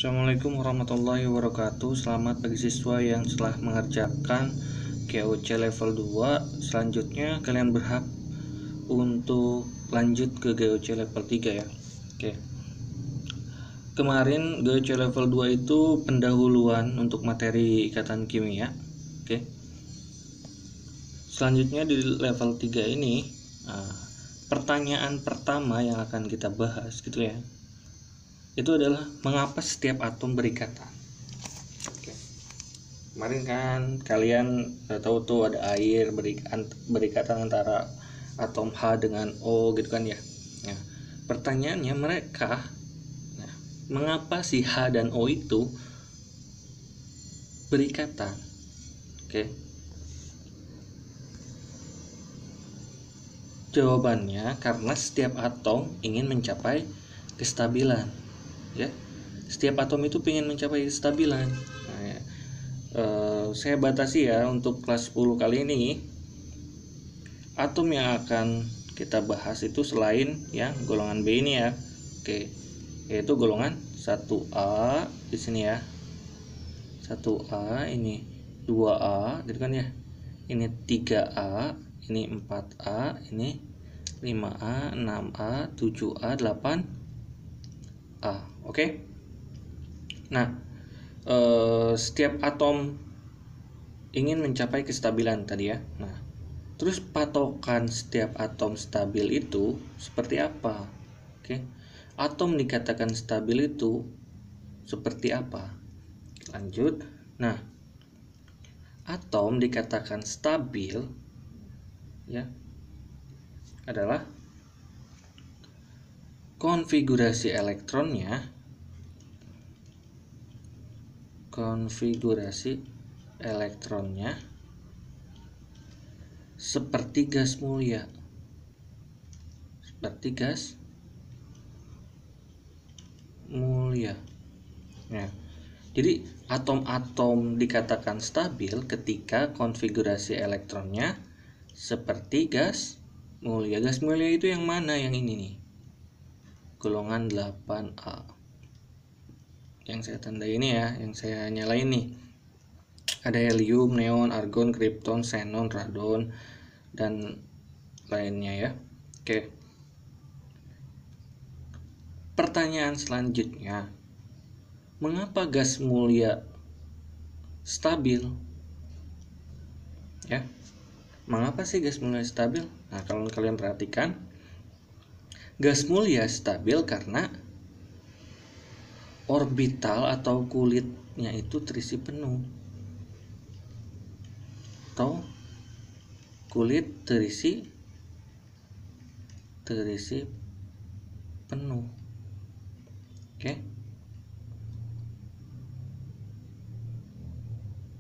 Assalamualaikum warahmatullahi wabarakatuh. Selamat bagi siswa yang telah mengerjakan GOC level 2. Selanjutnya kalian berhak untuk lanjut ke GOC level 3 ya. Oke. Kemarin GOC level 2 itu pendahuluan untuk materi ikatan kimia. Oke. Selanjutnya di level 3 ini pertanyaan pertama yang akan kita bahas gitu ya, itu adalah mengapa setiap atom berikatan. Oke. Kemarin kan kalian tahu tuh ada air berikatan antara atom H dengan O gitu kan ya. Nah, pertanyaannya mereka, mengapa si H dan O itu berikatan? Oke. Jawabannya karena setiap atom ingin mencapai kestabilan. Ya, setiap atom itu ingin mencapai kestabilan. Nah, ya. Saya batasi ya untuk kelas 10 kali ini. Atom yang akan kita bahas itu selain yang golongan B ini ya. Oke. Yaitu golongan 1A di sini ya. 1A, ini 2A gitu kan ya. Ini 3A, ini 4A, ini 5A, 6A, 7A, 8A. Oke. Nah, setiap atom ingin mencapai kestabilan tadi ya. Nah, terus patokan setiap atom stabil itu seperti apa? Oke. Atom dikatakan stabil itu seperti apa? Lanjut. Nah, atom dikatakan stabil ya adalah konfigurasi elektronnya seperti gas mulia. Nah, jadi atom-atom dikatakan stabil ketika konfigurasi elektronnya seperti gas mulia. Gas mulia itu yang mana? Yang ini nih, golongan 8A. Yang saya tandai ini ya, yang saya nyalain nih. Ada helium, neon, argon, krypton, xenon, radon, dan lainnya ya. Oke. Pertanyaan selanjutnya, mengapa gas mulia stabil? Ya. Mengapa sih gas mulia stabil? Nah, kalau kalian perhatikan, gas mulia stabil karena orbital atau kulitnya itu terisi penuh. Atau kulit terisi penuh. Oke.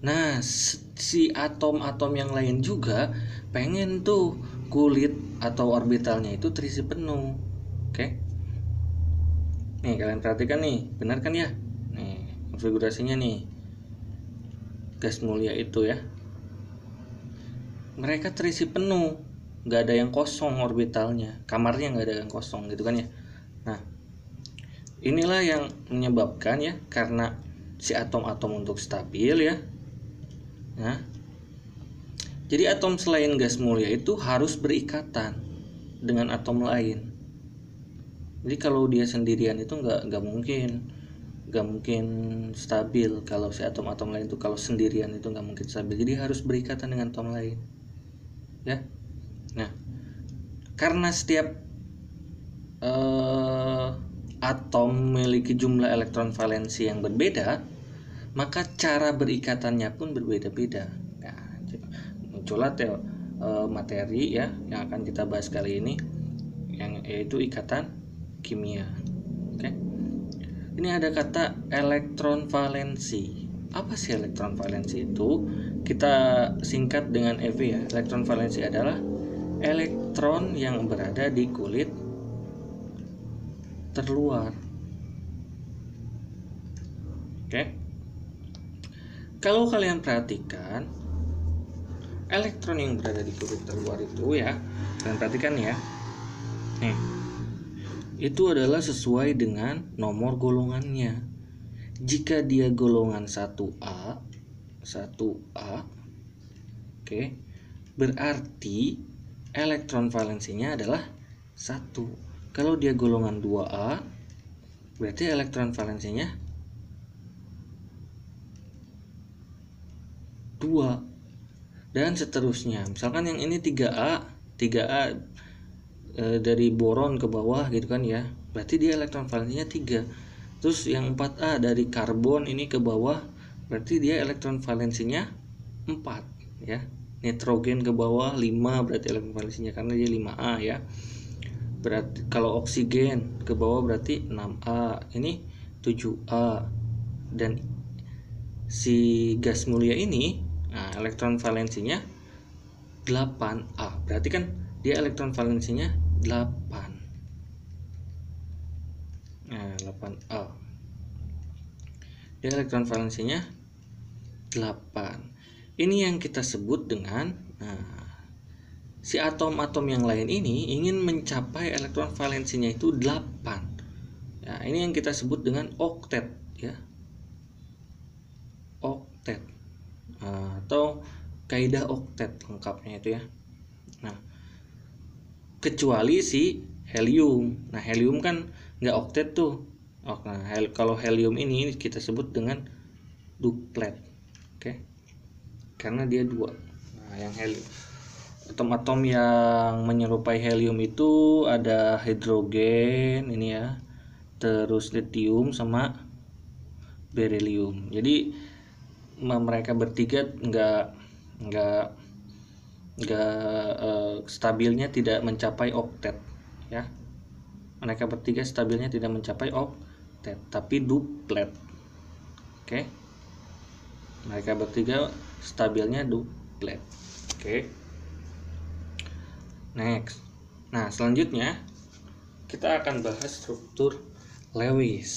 Nah, si atom-atom yang lain juga pengen tuh kulit atau orbitalnya itu terisi penuh. Oke. Nih, kalian perhatikan nih, benar kan ya? Nih, konfigurasinya nih. Gas mulia itu ya. Mereka terisi penuh, nggak ada yang kosong orbitalnya, kamarnya nggak ada yang kosong gitu kan ya. Nah, inilah yang menyebabkan ya, karena si atom-atom untuk stabil ya. Nah, jadi atom selain gas mulia itu harus berikatan dengan atom lain. Jadi kalau dia sendirian itu nggak mungkin stabil. Kalau si atom-atom lain itu kalau sendirian itu nggak mungkin stabil. Jadi harus berikatan dengan atom lain. Ya. Nah, karena setiap atom memiliki jumlah elektron valensi yang berbeda, maka cara berikatannya pun berbeda-beda. Nah, muncullah materi ya yang akan kita bahas kali ini, yaitu ikatan kimia. Oke. Ini ada kata elektron valensi. Apa sih elektron valensi itu? Kita singkat dengan EV ya. Elektron valensi adalah elektron yang berada di kulit terluar. Oke. Kalau kalian perhatikan, elektron yang berada di kulit terluar itu ya, kalian perhatikan ya. Nih, itu adalah sesuai dengan nomor golongannya. jika dia golongan 1A, oke, berarti elektron valensinya adalah 1. Kalau dia golongan 2A, berarti elektron valensinya 2. Dan seterusnya. Misalkan yang ini 3A dari boron ke bawah gitu kan ya, berarti dia elektron valensinya 3. Terus yang 4A dari karbon ini ke bawah, berarti dia elektron valensinya 4 ya. Nitrogen ke bawah 5, berarti elektron valensinya karena dia 5A ya. Berarti kalau oksigen ke bawah berarti 6A, ini 7A. Dan si gas mulia ini, nah, elektron valensinya 8A. Berarti kan dia elektron valensinya 8. Nah, 8A. Dia elektron valensinya 8. Ini yang kita sebut dengan, si atom-atom yang lain ini ingin mencapai elektron valensinya itu 8. Ya, ini yang kita sebut dengan oktet ya. Oktet. Atau kaidah oktet lengkapnya itu ya. Nah, kecuali si helium. Nah, helium kan nggak oktet tuh. Nah, kalau helium ini kita sebut dengan duplet. Oke. Karena dia 2. Nah, yang helium, atom-atom yang menyerupai helium itu ada hidrogen ini ya, terus litium sama berilium. Jadi mereka bertiga nggak stabilnya tidak mencapai oktet ya. Mereka bertiga stabilnya tidak mencapai oktet, tapi duplet. Oke. Mereka bertiga stabilnya duplet. Oke. Next. Nah, selanjutnya kita akan bahas struktur Lewis.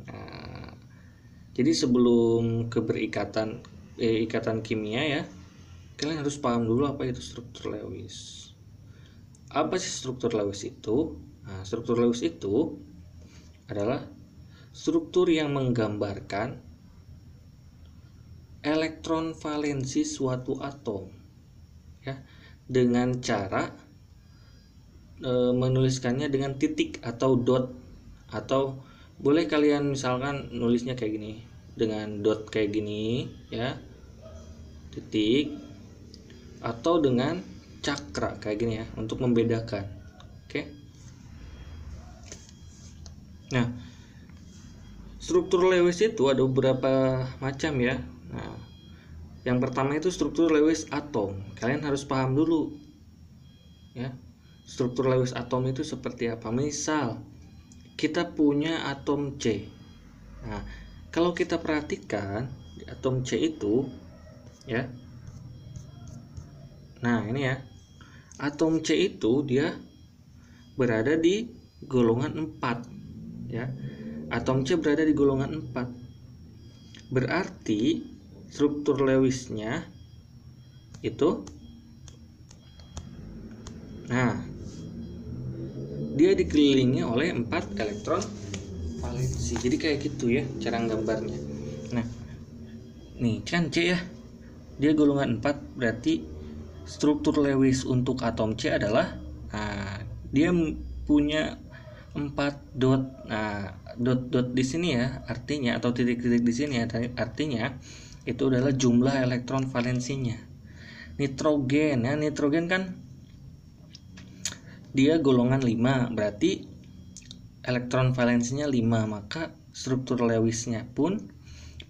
Nah, jadi sebelum ke ikatan kimia ya, kalian harus paham dulu apa itu struktur Lewis. Apa sih struktur Lewis itu? Nah, struktur Lewis itu adalah struktur yang menggambarkan elektron valensi suatu atom ya, dengan cara menuliskannya dengan titik atau dot, atau boleh kalian misalkan nulisnya kayak gini dengan dot kayak gini ya, titik, atau dengan cakra kayak gini ya untuk membedakan. Oke. Nah, struktur Lewis itu ada beberapa macam ya. Nah, yang pertama itu struktur Lewis atom. Kalian harus paham dulu ya, struktur Lewis atom itu seperti apa. Misal kita punya atom C. Nah, kalau kita perhatikan di atom C itu ya, nah ini ya, atom C itu dia berada di golongan 4 ya. Atom C berada di golongan 4. Berarti struktur Lewisnya itu, nah, dia dikelilingi oleh 4 elektron valensi. Jadi kayak gitu ya cara gambarnya. Nah, nih kan C ya, dia golongan 4, berarti struktur Lewis untuk atom C adalah, nah, dia punya 4 dot. Nah, dot-dot di sini ya artinya, atau titik-titik di sini artinya itu adalah jumlah elektron valensinya. Nitrogen ya, nitrogen kan dia golongan 5, berarti elektron valensinya 5, maka struktur Lewisnya pun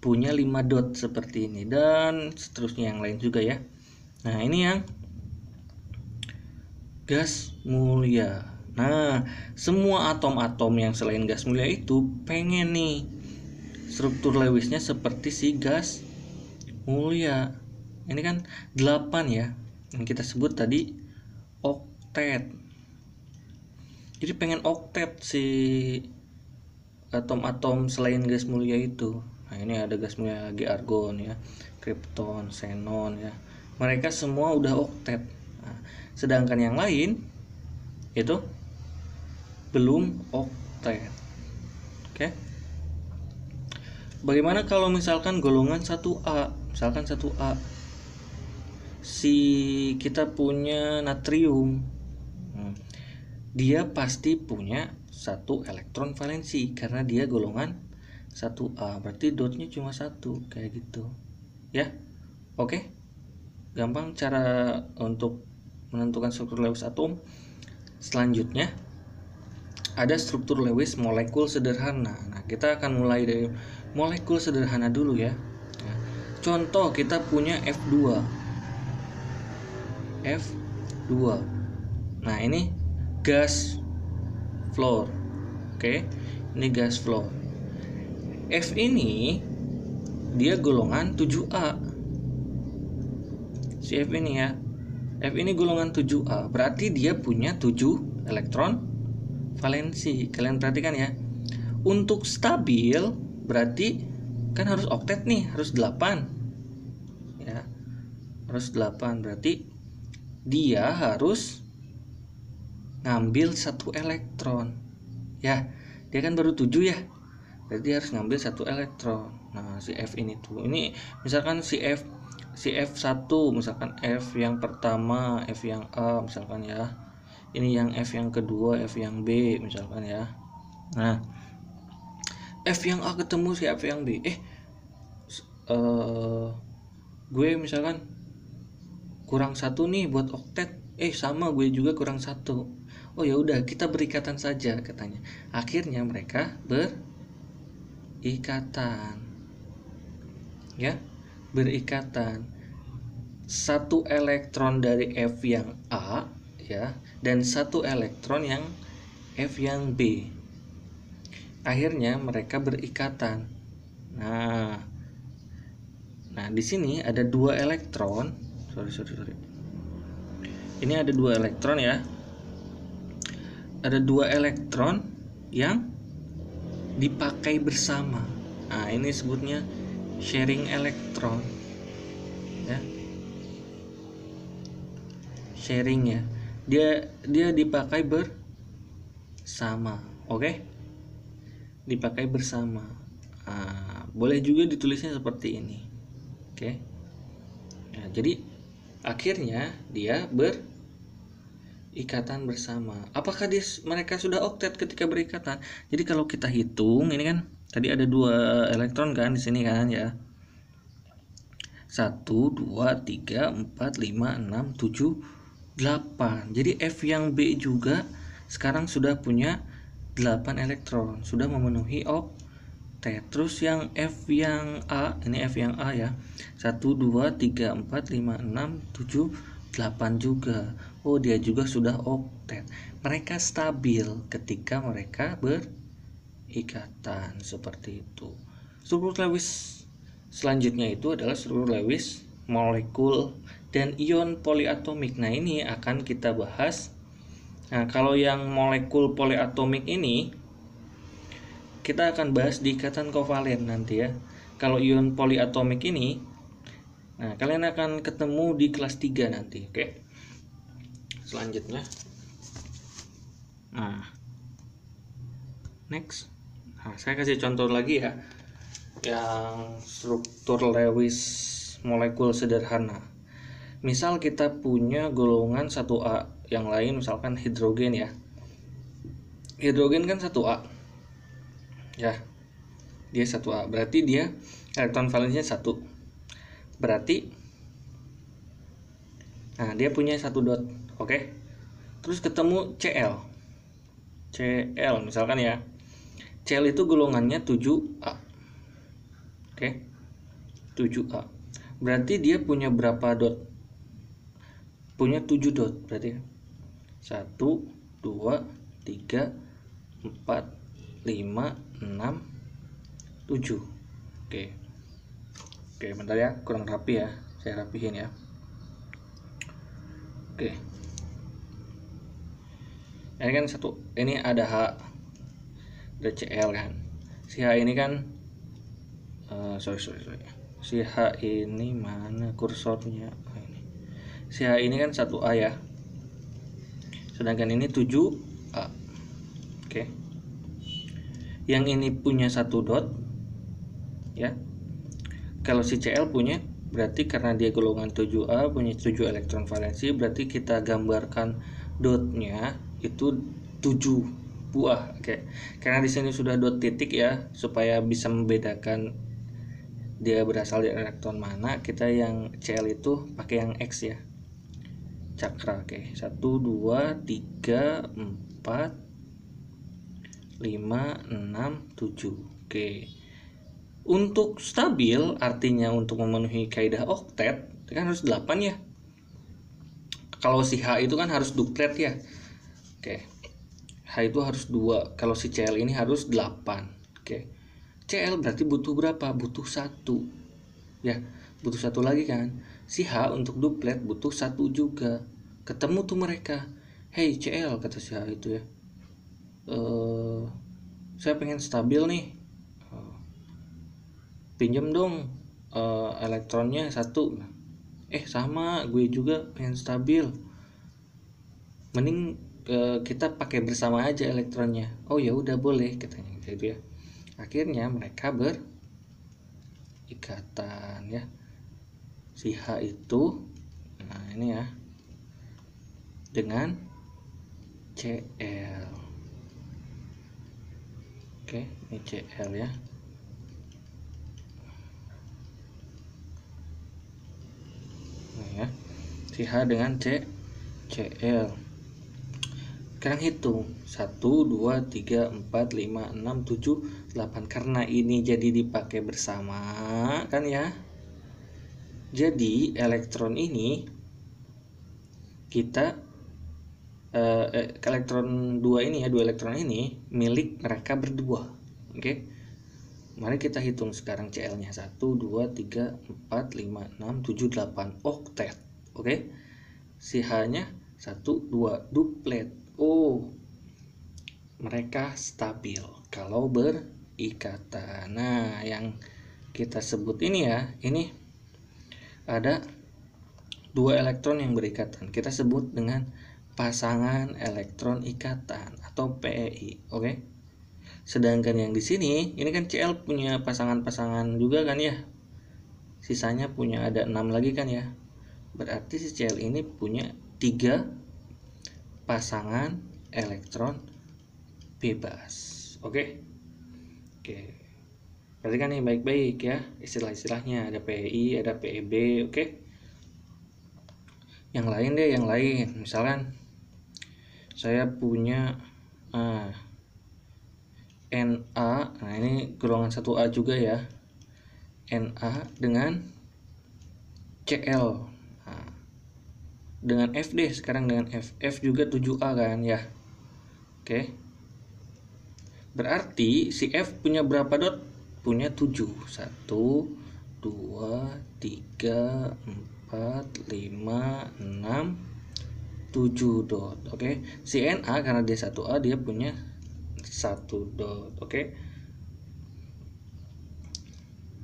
punya 5 dot seperti ini, dan seterusnya yang lain juga ya. Nah, ini yang gas mulia. Nah, semua atom-atom yang selain gas mulia itu pengen nih struktur Lewisnya seperti si gas mulia. Ini kan 8 ya, yang kita sebut tadi oktet. Jadi pengen oktet si atom-atom selain gas mulia itu. Nah, ini ada gas mulia lagi, argon ya, krypton, xenon ya. Mereka semua udah oktet. Nah, sedangkan yang lain itu belum oktet. Oke. Bagaimana kalau misalkan golongan 1A? Misalkan 1A. Si kita punya natrium. Dia pasti punya 1 elektron valensi karena dia golongan 1A. Berarti dotnya cuma 1 kayak gitu. Ya. Oke. Gampang cara untuk menentukan struktur Lewis atom. Selanjutnya ada struktur Lewis molekul sederhana. Nah, kita akan mulai dari molekul sederhana dulu ya. Nah, contoh kita punya F2. Nah, ini gas fluor. Oke. Ini gas fluor. F ini dia golongan 7A. Si F ini ya. F ini golongan 7A, berarti dia punya 7 elektron valensi. Kalian perhatikan ya. Untuk stabil berarti kan harus oktet nih, harus 8. Ya. Harus 8, berarti dia harus ngambil 1 elektron. Ya, dia kan baru 7 ya. Berarti harus ngambil 1 elektron. Nah, si F ini tuh. Ini misalkan si F1 misalkan F yang pertama, F yang A misalkan ya. Ini yang F yang kedua, F yang B misalkan ya. Nah, F yang A ketemu si F yang B. Gue misalkan kurang 1 nih buat oktet. Sama gue juga kurang 1. Oh ya udah, kita berikatan saja katanya. Akhirnya mereka berikatan. Ya, berikatan. 1 elektron dari F yang A ya, dan 1 elektron yang F yang B. Akhirnya mereka berikatan. Nah, di sini ada 2 elektron. Sorry. Ini ada 2 elektron ya. Ada 2 elektron yang dipakai bersama. Nah, ini sebutnya sharing elektron. Ya. Sharing ya. Dia dipakai bersama. Oke? Dipakai bersama. Boleh juga ditulisnya seperti ini. Oke? Nah, jadi akhirnya dia berikatan bersama. Apakah mereka sudah oktet ketika berikatan? Jadi kalau kita hitung, ini kan tadi ada 2 elektron kan di sini kan ya. 1, 2, 3, 4, 5, 6, 7, 8. Jadi F yang B juga sekarang sudah punya 8 elektron, sudah memenuhi oktet. Terus yang F yang A, ini F yang A ya. 1, 2, 3, 4, 5, 6, 7, 8 juga. Oh, dia juga sudah oktet. Mereka stabil ketika mereka berikatan seperti itu. Struktur Lewis selanjutnya itu adalah struktur Lewis molekul dan ion poliatomik. Nah, ini akan kita bahas. Nah, kalau yang molekul poliatomik ini kita akan bahas di ikatan kovalen nanti ya. Kalau ion poliatomik ini, nah kalian akan ketemu di kelas 3 nanti. Oke. Selanjutnya. Nah, next. Nah, saya kasih contoh lagi ya. Yang struktur Lewis molekul sederhana. Misal kita punya golongan 1A, yang lain misalkan hidrogen ya. Hidrogen kan 1A. Ya. Dia 1A, berarti dia elektron valensinya 1. Berarti dia punya 1 dot. Oke. Terus ketemu Cl misalkan ya. Cl itu golongannya 7A. Oke. 7A. Berarti dia punya berapa dot? Punya 7 dot berarti. 1, 2, 3, 4, 5, 6, 7. Oke, bentar ya, kurang rapi ya. Saya rapihin ya. Oke. Ini kan ini ada H, ada Cl kan. Si H ini kan sorry. Si H ini mana kursornya? Ini. Si H ini kan 1A ya. Sedangkan ini 7A. Oke. Yang ini punya 1 dot. ya. Kalau si Cl punya, berarti karena dia golongan 7A punya 7 elektron valensi, berarti kita gambarkan dotnya itu 7 buah. Oke. Karena di sini sudah dot titik ya, supaya bisa membedakan dia berasal dari elektron mana, kita yang Cl itu pakai yang X ya. Cakra. Oke. 1 2 3 4 5 6 7. Oke. Untuk stabil, artinya untuk memenuhi kaidah oktet kan harus 8 ya. Kalau si H itu kan harus duplet ya. Oke. H itu harus 2. Kalau si Cl ini harus 8. Oke. Cl berarti butuh berapa? Butuh 1. Ya, butuh 1 lagi kan. Si H untuk duplet butuh 1 juga. Ketemu tuh mereka. Hey Cl, kata si H itu ya. Saya pengen stabil nih. Pinjam dong elektronnya 1. Sama gue juga pengen stabil. Mending kita pakai bersama aja elektronnya. Oh ya udah boleh katanya gitu ya. Akhirnya mereka berikatan ya. Si H itu, nah ini ya, dengan Cl. Oke, ini Cl ya. Ya, si H dengan Cl. Sekarang hitung 1 2 3 4 5 6 7 8. Karena ini jadi dipakai bersama kan ya. Jadi elektron ini kita elektron 2 ini ya, 2 elektron ini milik mereka berdua. Oke. Mari kita hitung sekarang Cl-nya 1 2 3 4 5 6 7 8 oktet. Oke. Si H-nya 1 2 duplet. Oh. Mereka stabil kalau berikatan. Nah, yang kita sebut ini ya, ini ada 2 elektron yang berikatan. Kita sebut dengan pasangan elektron ikatan atau PEI. Oke. Sedangkan yang di sini, ini kan Cl punya pasangan-pasangan juga kan ya. Sisanya punya ada 6 lagi kan ya. Berarti si Cl ini punya 3 pasangan elektron bebas. Oke. Berarti kan ini baik-baik ya istilah-istilahnya. Ada PEI, ada PEB, oke. Yang lain deh, yang lain. Misalkan saya punya Na, nah ini golongan 1A juga ya. Na dengan Cl. Nah, dengan F deh sekarang, dengan F juga 7A kan ya. Oke. Berarti si F punya berapa dot? Punya 7. 1 2 3 4 5 6 7 dot. Oke. Si Na karena dia 1A dia punya 1 dot. Oke.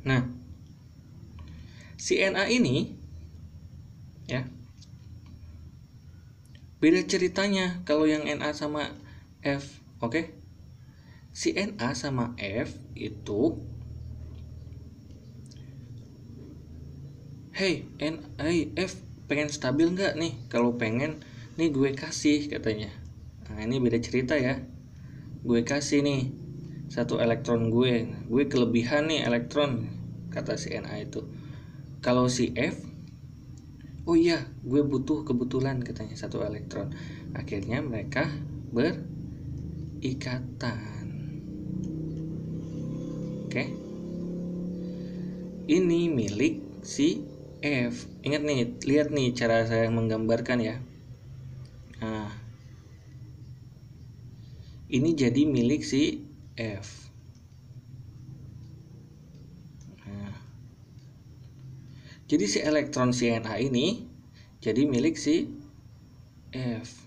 Nah, si Na ini ya, beda ceritanya kalau yang Na sama F. Oke. Si Na sama F itu, hey F, pengen stabil nggak nih? Kalau pengen, nih gue kasih katanya. Nah, ini beda cerita ya. Gue kasih nih 1 elektron gue kelebihan nih elektron, kata si Na itu. Kalau si F, oh iya gue butuh kebetulan katanya 1 elektron. Akhirnya mereka berikatan. Oke. Ini milik si F. Ingat nih, lihat nih cara saya menggambarkan ya. Nah, ini jadi milik si F. Nah, jadi si elektron si Na ini jadi milik si F.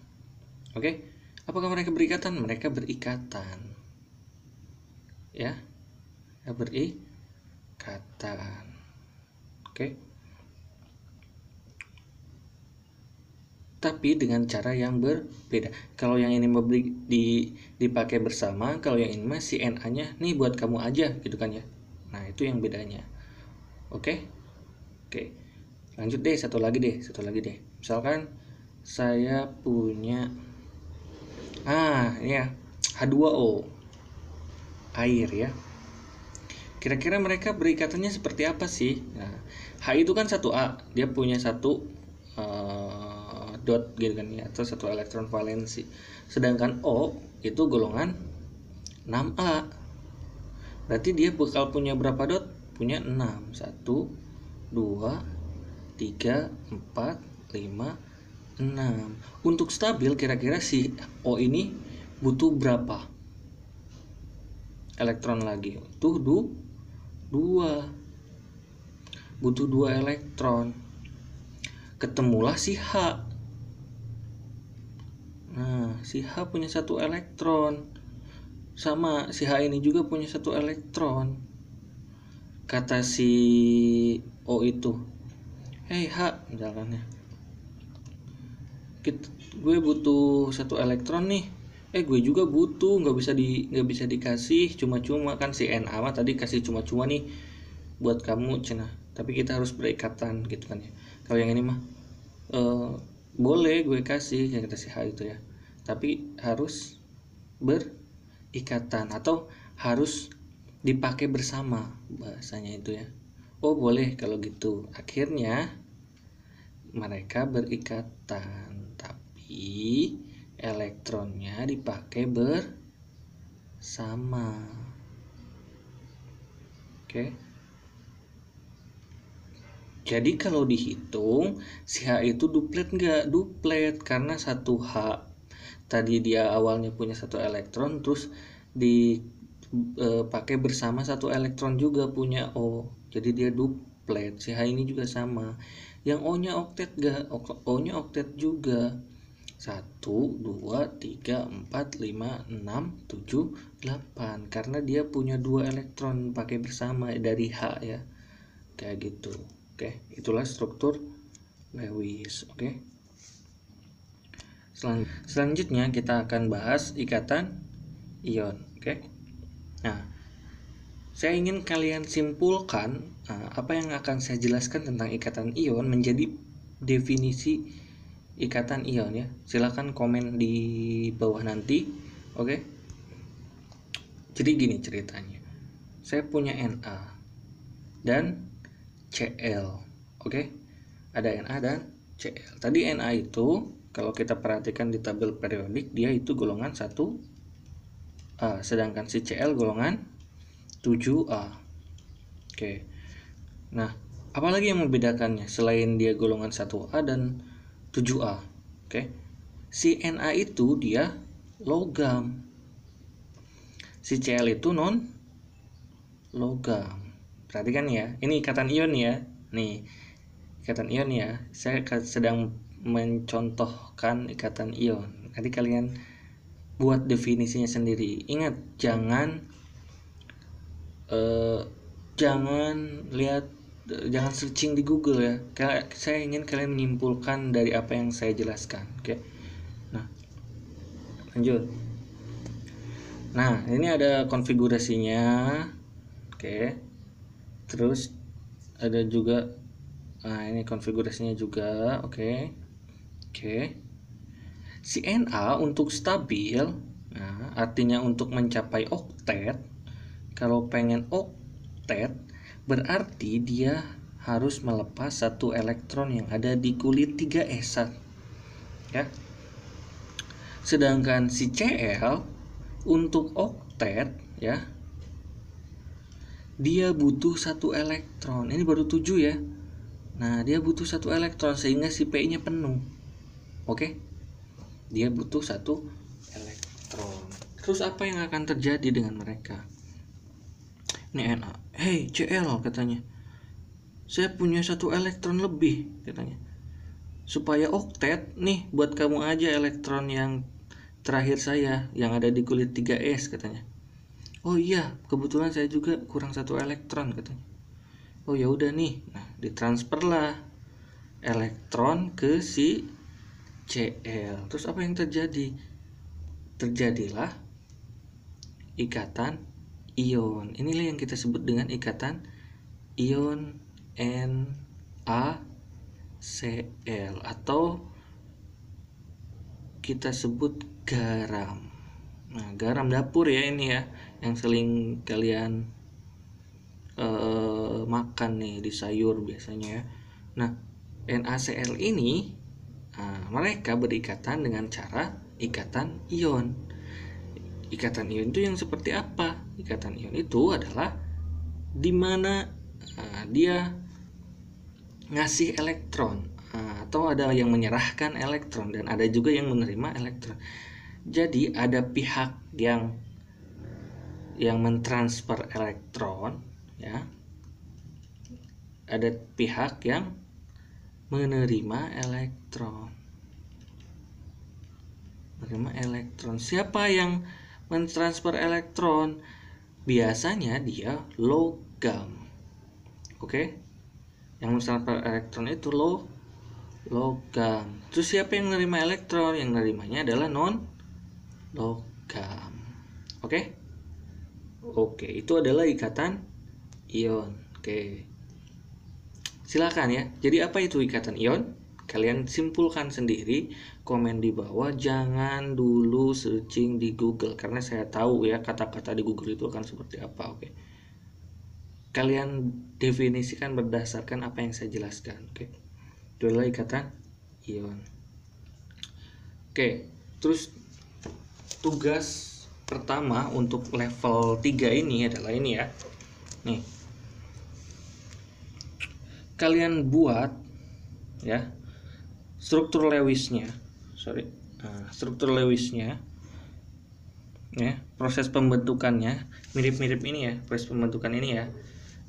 Oke. Apakah mereka berikatan? Mereka berikatan. Ya. Berikatan. Oke. Tapi dengan cara yang berbeda. Kalau yang ini dipakai bersama, kalau yang ini masih Na-nya nih buat kamu aja gitu kan ya. Nah, itu yang bedanya. Oke. Lanjut deh, satu lagi deh. Misalkan saya punya ini ya, H2O, air ya. Kira-kira mereka berikatannya seperti apa sih? Nah, H itu kan satu A, dia punya satu dot gitu kan ya, atau satu elektron valensi. Sedangkan O itu golongan 6A. Berarti dia bakal punya berapa dot? Punya 6. 1, 2, 3, 4, 5, 6. Untuk stabil kira-kira si O ini butuh berapa elektron lagi? Tuh 2. Butuh 2 elektron. Ketemulah si H. Nah, si H punya 1 elektron. Sama si H ini juga punya 1 elektron. Kata si O itu, "Hei H," misalkan ya, gue butuh 1 elektron nih. Gue juga butuh, nggak bisa dikasih cuma-cuma kan. Si Na mah tadi kasih cuma-cuma nih buat kamu cenah, tapi kita harus berikatan gitu kan ya. Kalau yang ini mah boleh gue kasih, yang kata si H itu ya, tapi harus berikatan atau harus dipakai bersama, bahasanya itu ya. Oh boleh kalau gitu. Akhirnya mereka berikatan, tapi elektronnya dipakai bersama. Oke. Jadi kalau dihitung, si H itu duplet nggak? Duplet, karena satu H tadi dia awalnya punya 1 elektron, terus dipakai bersama 1 elektron juga punya O. Jadi dia duplet. Si H ini juga sama. Yang O-nya oktet nggak? O-nya oktet juga. 1, 2, 3, 4, 5, 6, 7, 8. Karena dia punya 2 elektron pakai bersama dari H ya. Kayak gitu. Oke, itulah struktur Lewis. Oke. Selanjutnya kita akan bahas ikatan ion. Oke. Nah, saya ingin kalian simpulkan apa yang akan saya jelaskan tentang ikatan ion menjadi definisi ikatan ion ya. Silahkan komen di bawah nanti. Oke. Jadi gini ceritanya. Saya punya Na dan Cl. Oke. Ada Na dan Cl. Tadi Na itu kalau kita perhatikan di tabel periodik, dia itu golongan 1A, sedangkan si Cl golongan 7A. Oke. Nah, apalagi yang membedakannya selain dia golongan 1A dan 7A? Oke. Si Na itu dia logam. Si Cl itu non logam. Perhatikan ya, ini ikatan ion ya. Nih, ikatan ion ya. Saya sedang mencontohkan ikatan ion. Nanti kalian buat definisinya sendiri. Ingat, jangan jangan searching di Google ya. Saya ingin kalian menyimpulkan dari apa yang saya jelaskan. Oke. Nah, lanjut. Nah, ini ada konfigurasinya. Oke. Terus ada juga ini konfigurasinya juga. Oke. Si Na untuk stabil, nah, artinya untuk mencapai oktet. Kalau pengen oktet, berarti dia harus melepas 1 elektron yang ada di kulit 3s ya. Sedangkan si Cl untuk oktet ya, dia butuh 1 elektron. Ini baru 7 ya. Nah, dia butuh 1 elektron sehingga si P-nya penuh. Oke. Dia butuh 1 elektron. Terus apa yang akan terjadi dengan mereka? Ini Na, "Hey Cl," katanya, "saya punya 1 elektron lebih," katanya. "Supaya oktet, nih buat kamu aja elektron yang terakhir saya yang ada di kulit 3s," katanya. "Oh iya, kebetulan saya juga kurang 1 elektron," katanya. "Oh ya udah nih." Nah, ditransferlah elektron ke si Cl. Terus apa yang terjadi? Terjadilah ikatan ion. Inilah yang kita sebut dengan ikatan ion NaCl atau kita sebut garam. Nah, garam dapur ya ini ya, yang sering kalian makan nih di sayur biasanya ya. Nah, NaCl ini mereka berikatan dengan cara ikatan ion. Ikatan ion itu yang seperti apa? Ikatan ion itu adalah dimana dia ngasih elektron atau ada yang menyerahkan elektron dan ada juga yang menerima elektron. Jadi ada pihak yang mentransfer elektron ya, ada pihak yang menerima elektron. Siapa yang mentransfer elektron? Biasanya dia logam. Oke? Yang mentransfer elektron itu logam. Terus siapa yang menerima elektron? Yang menerimanya adalah non logam. Oke? Oke, itu adalah ikatan ion. Oke. Silakan ya. Jadi apa itu ikatan ion? Kalian simpulkan sendiri, komen di bawah. Jangan dulu searching di Google karena saya tahu ya kata-kata di Google itu akan seperti apa. Oke. Kalian definisikan berdasarkan apa yang saya jelaskan. Oke. Itu adalah ikatan ion. Oke, terus tugas pertama untuk level 3 ini adalah ini ya. Nih. Kalian buat ya struktur Lewisnya. Struktur Lewisnya ya, proses pembentukannya mirip-mirip ini ya, proses pembentukan ini ya.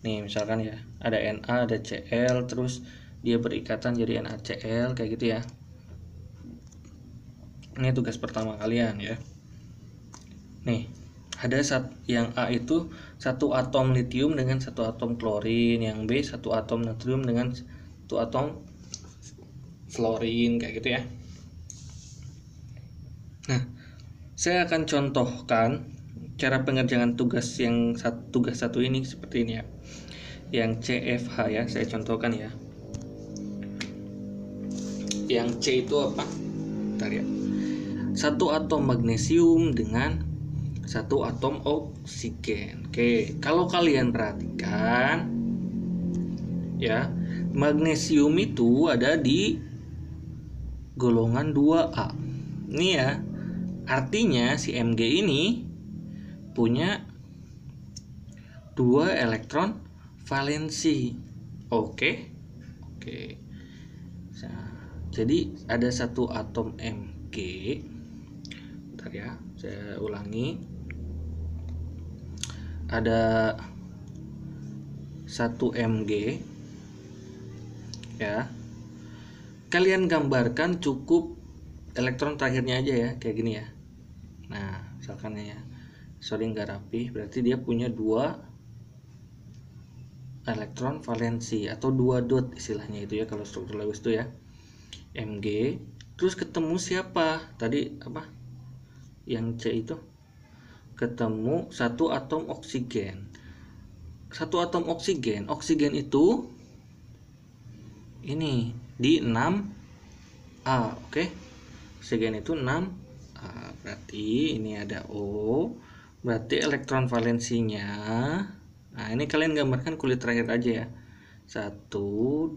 Nih, misalkan ya, ada Na, ada Cl, terus dia berikatan jadi NaCl kayak gitu ya. Ini tugas pertama kalian ya. Nih, ada yang A itu satu atom litium dengan satu atom klorin, yang B satu atom natrium dengan satu atom fluorin kayak gitu ya. Nah, saya akan contohkan cara pengerjaan tugas satu ini seperti ini ya. Yang CFH ya, saya contohkan ya. Yang C itu apa? Bentar ya. Satu atom magnesium dengan satu atom oksigen. Oke, kalau kalian perhatikan ya, magnesium itu ada di golongan 2A. Ini ya, artinya si Mg ini punya 2 elektron valensi. Oke. Nah, jadi ada satu atom Mg. Bentar ya, saya ulangi. Ada satu Mg ya. Kalian gambarkan cukup elektron terakhirnya aja ya, kayak gini ya. Nah, misalkan ya, nggak rapi, berarti dia punya 2 elektron valensi atau 2 dot istilahnya itu ya kalau struktur Lewis itu ya. Mg, terus ketemu siapa? Tadi apa? Yang C itu ketemu satu atom oksigen. Satu atom oksigen itu ini di 6A, oke? Oksigen itu 6A, berarti ini ada O, berarti elektron valensinya. Nah, ini kalian gambarkan kulit terakhir aja ya. 1,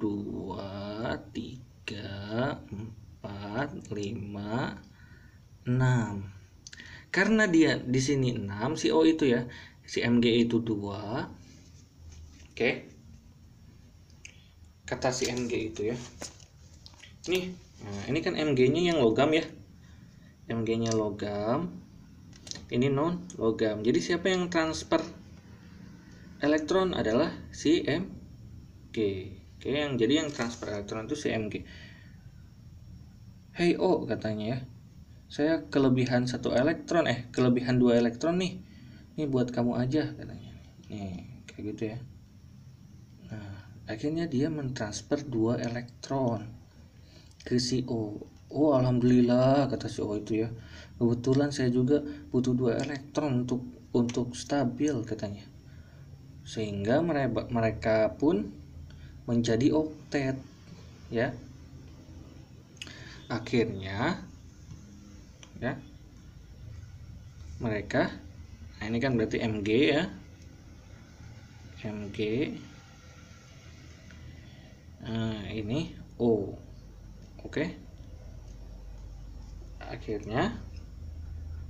2, 3, 4, 5, 6. Karena dia di sini 6, si O itu ya, si Mg itu 2. Oke. Kata si Mg itu ya. Nih, nah ini kan Mg-nya yang logam ya. Mg-nya logam. Ini non logam. Jadi siapa yang transfer elektron adalah si Mg. Oke, jadi yang transfer elektron itu si Mg. Hey O, katanya ya. Saya kelebihan 1 elektron, kelebihan 2 elektron nih. Ini buat kamu aja katanya. Nih, kayak gitu ya. Nah, akhirnya dia mentransfer 2 elektron ke si O. Oh, alhamdulillah kata si O itu ya. Kebetulan saya juga butuh 2 elektron untuk untuk stabil katanya, sehingga mereka pun menjadi oktet ya. Akhirnya ya mereka, nah ini kan berarti Mg ya, Mg, nah ini O, oke. Akhirnya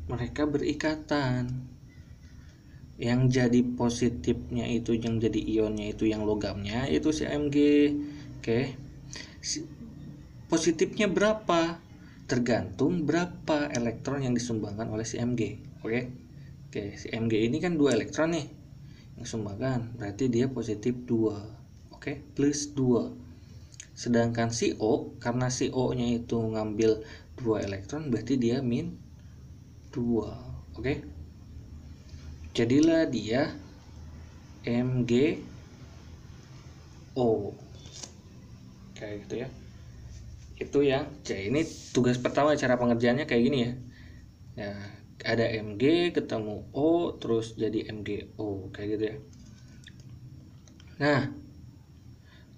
mereka berikatan, yang jadi positifnya itu, yang jadi ionnya itu, yang logamnya itu si Mg, oke. Positifnya berapa? Tergantung berapa elektron yang disumbangkan oleh si Mg, oke. Oke, si Mg ini kan 2 elektron nih yang sumbangkan, berarti dia positif 2, oke, plus 2. Sedangkan si O, karena si O nya itu ngambil 2 elektron, berarti dia min 2, oke. Jadilah dia MgO, kayak gitu ya. Itu yang ini tugas pertama, cara pengerjaannya kayak gini ya. Ya, ada Mg ketemu O terus jadi MgO, kayak gitu ya. Nah,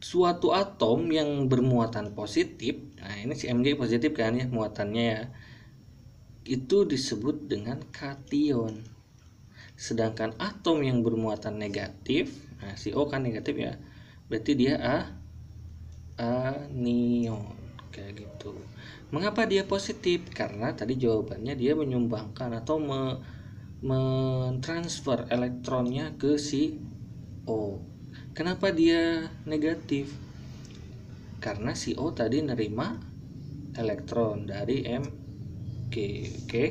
suatu atom yang bermuatan positif, nah ini si Mg positif kan ya muatannya ya, itu disebut dengan kation. Sedangkan atom yang bermuatan negatif, nah si O kan negatif ya, berarti dia anion, kayak gitu. Mengapa dia positif? Karena tadi jawabannya dia menyumbangkan atau mentransfer elektronnya ke si O. Kenapa dia negatif? Karena si O tadi nerima elektron dari Mg, oke.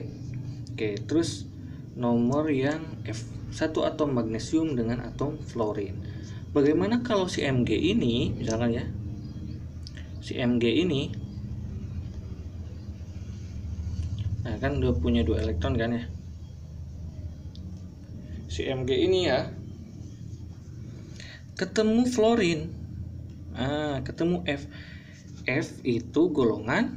Terus nomor yang F, satu atom magnesium dengan atom fluorin. Bagaimana kalau si Mg ini, misalkan ya, si Mg ini, nah kan udah punya 2 elektron kan ya, si Mg ini ya ketemu fluorin, ketemu F. F itu golongan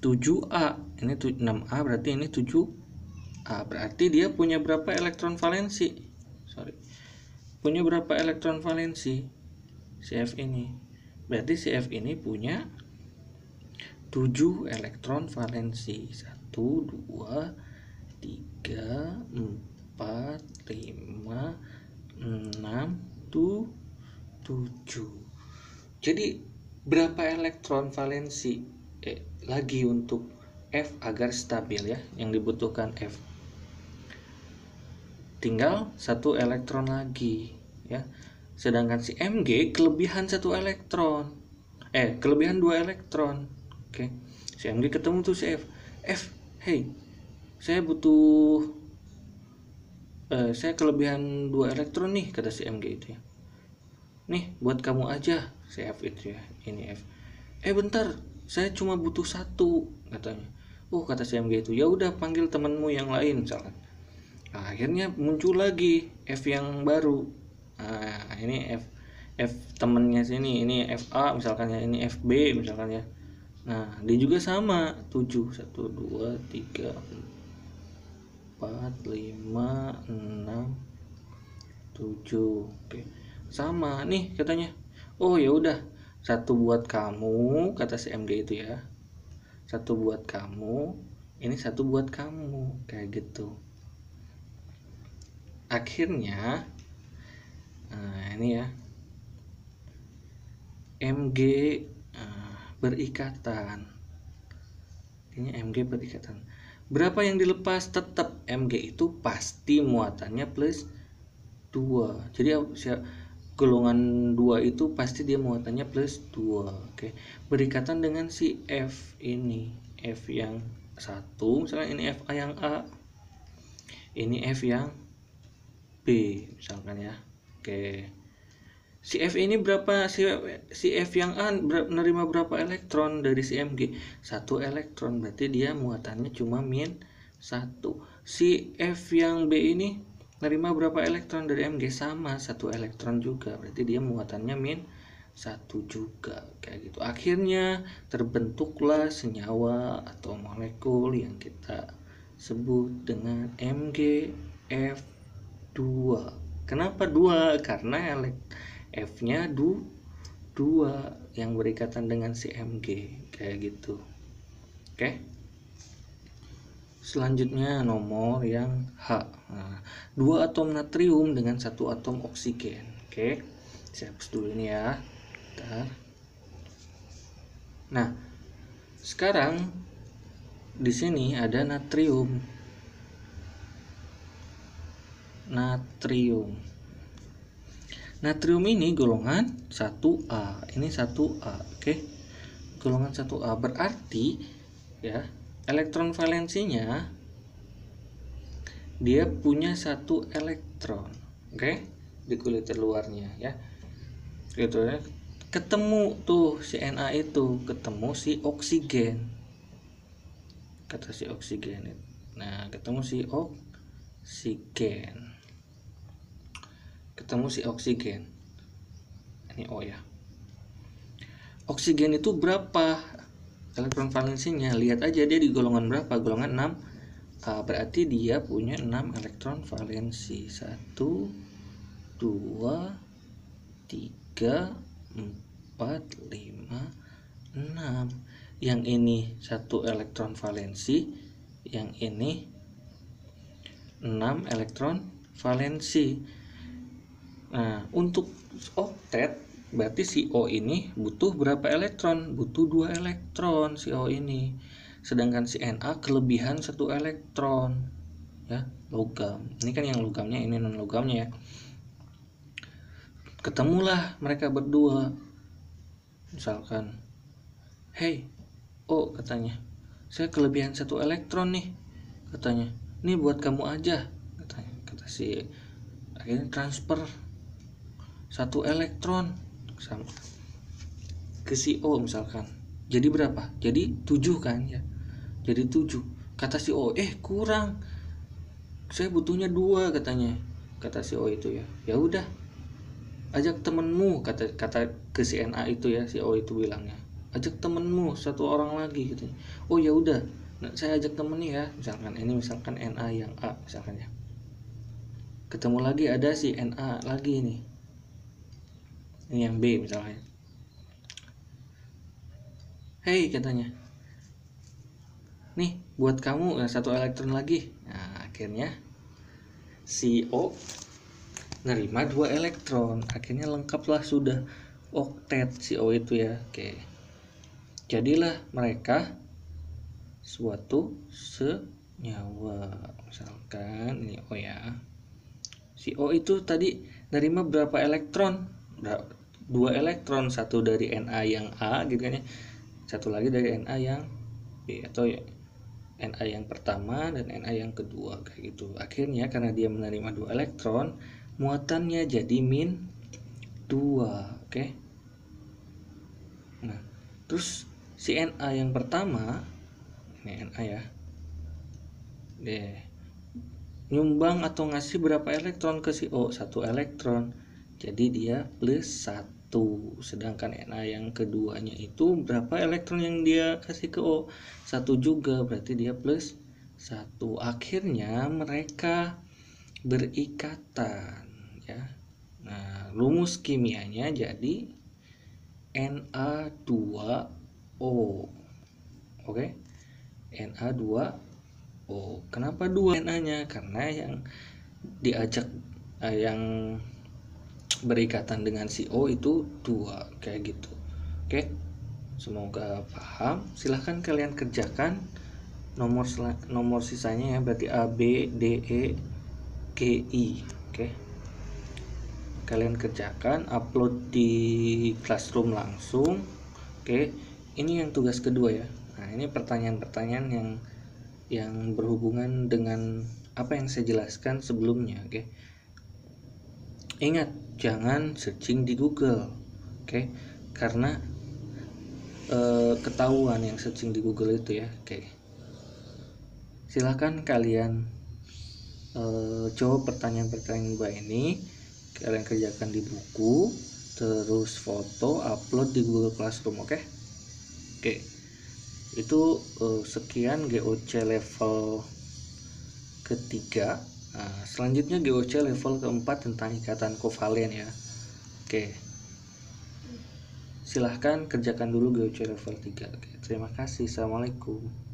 7A, ini 6A, berarti ini 7A, berarti dia punya berapa elektron valensi? Punya berapa elektron valensi si F ini? Berarti si F ini punya 7 elektron valensi. 1, 2, 3, 4, 5, 6, 7. Jadi berapa elektron valensi lagi untuk F agar stabil ya, yang dibutuhkan F? Tinggal 1 elektron lagi ya. Sedangkan si Mg kelebihan 1 elektron. Kelebihan 2 elektron. Oke. Si Mg ketemu tuh si F. F, hey, saya butuh saya kelebihan 2 elektron nih, kata si Mg itu ya. Nih buat kamu aja, si F itu ya. Ini F. Bentar, saya cuma butuh 1, katanya. Kata si Mg itu, ya udah panggil temanmu yang lain misalkan. Nah, akhirnya muncul lagi F yang baru. Nah, ini F temennya sini, ini FA misalkan ya, ini FB misalkan ya. Nah, dia juga sama 7, 1, 2, 3, 4, 5, 6, 7. Oke. Sama nih katanya. Ya udah, 1 buat kamu, kata si Mg itu ya. 1 buat kamu, ini 1 buat kamu, kayak gitu. Akhirnya ini ya, Mg berikatan. Ini Mg berikatan. Berapa yang dilepas? Tetap Mg itu pasti muatannya plus 2. Jadi golongan 2 itu pasti dia muatannya plus 2. Oke. Berikatan dengan si F ini. F yang 1, misalnya ini Fa yang A. Ini F yang B misalkan ya. Oke. Si F ini berapa? Si F yang A menerima berapa elektron dari si Mg? 1 elektron, berarti dia muatannya cuma min 1. Si F yang B ini menerima berapa elektron dari Mg? Sama, 1 elektron juga, berarti dia muatannya min 1 juga, kayak gitu. Akhirnya terbentuklah senyawa atau molekul yang kita sebut dengan MgFv. 2. Kenapa 2? Karena F-nya 2 yang berikatan dengan si Mg, kayak gitu. Oke. Selanjutnya nomor yang H. Nah, 2 atom natrium dengan 1 atom oksigen. Oke. Saya hapus dulu ini ya. Bentar. Nah, sekarang di sini ada natrium. Natrium ini golongan 1A. Ini 1A, oke. Golongan 1A berarti ya, elektron valensinya dia punya 1 elektron, oke, di kulit luarnya ya. Gitu ya. Ketemu tuh si Na itu, ketemu si oksigen. Kata si oksigen. Nah, ketemu si oksigen. Ini O ya. Oksigen itu berapa elektron valensinya? Lihat aja dia di golongan berapa? Golongan 6A. Berarti dia punya 6 elektron valensi. 1 2 3 4 5 6. Yang ini 1 elektron valensi, yang ini 6 elektron valensi. Nah, untuk oktet berarti si O ini butuh berapa elektron? Butuh 2 elektron si O ini. Sedangkan si Na kelebihan 1 elektron. Ya, logam. Ini kan yang logamnya, ini non logamnya ya. Ketemulah mereka berdua. Misalkan, "Hey, O," katanya, "saya kelebihan 1 elektron nih," katanya. "Nih buat kamu aja," katanya. Kata si, akhirnya transfer 1 elektron sama ke si O misalkan. Jadi berapa? Jadi 7 kan ya. Jadi 7. Kata si O, kurang. Saya butuhnya 2 katanya. Kata si O itu ya. Ya udah. Ajak temenmu, kata ke si Na itu ya, si O itu bilangnya. Ajak temenmu 1 orang lagi gitu. Oh ya udah. Nah, saya ajak temennya ya. Misalkan ini misalkan Na yang A misalkan ya. Ketemu lagi ada si Na lagi nih. Ini yang B misalnya. "Hei," katanya, "nih buat kamu 1 elektron lagi." Nah, akhirnya si O nerima 2 elektron. Akhirnya lengkaplah sudah oktet si O itu ya. Oke. Jadilah mereka suatu senyawa. Misalkan ini O ya. Si O itu tadi nerima berapa elektron? 2 elektron, 1 dari Na yang A gitu kan ya, 1 lagi dari Na yang B, atau ya, Na yang pertama dan Na yang kedua kayak gitu. Akhirnya karena dia menerima 2 elektron, muatannya jadi -2, oke. Nah, terus si Na yang pertama, ini Na ya, nyumbang atau ngasih berapa elektron ke si O? 1 elektron. Jadi dia +1. Sedangkan Na yang keduanya itu berapa elektron yang dia kasih ke O? 1 juga, berarti dia +1. Akhirnya mereka berikatan ya. Nah, rumus kimianya jadi Na2O. Oke. Na2O. Kenapa 2 Na-nya? Karena yang diajak yang berikatan dengan si O itu 2 kayak gitu. Oke. Semoga paham. Silahkan kalian kerjakan nomor sisanya ya, berarti A, B, D, E, G, I. Oke. Kalian kerjakan, upload di Classroom langsung. Oke. Ini yang tugas kedua ya. Nah, ini pertanyaan-pertanyaan yang berhubungan dengan apa yang saya jelaskan sebelumnya, oke. Ingat, jangan searching di Google, oke, karena ketahuan yang searching di Google itu ya, oke. Silahkan kalian coba pertanyaan-pertanyaan ini kalian kerjakan di buku, terus foto, upload di Google Classroom, oke. Itu sekian GOC level ketiga. Nah, selanjutnya GOC level keempat tentang ikatan kovalen ya. Oke. Silahkan kerjakan dulu GOC level 3. Oke, terima kasih. Assalamualaikum.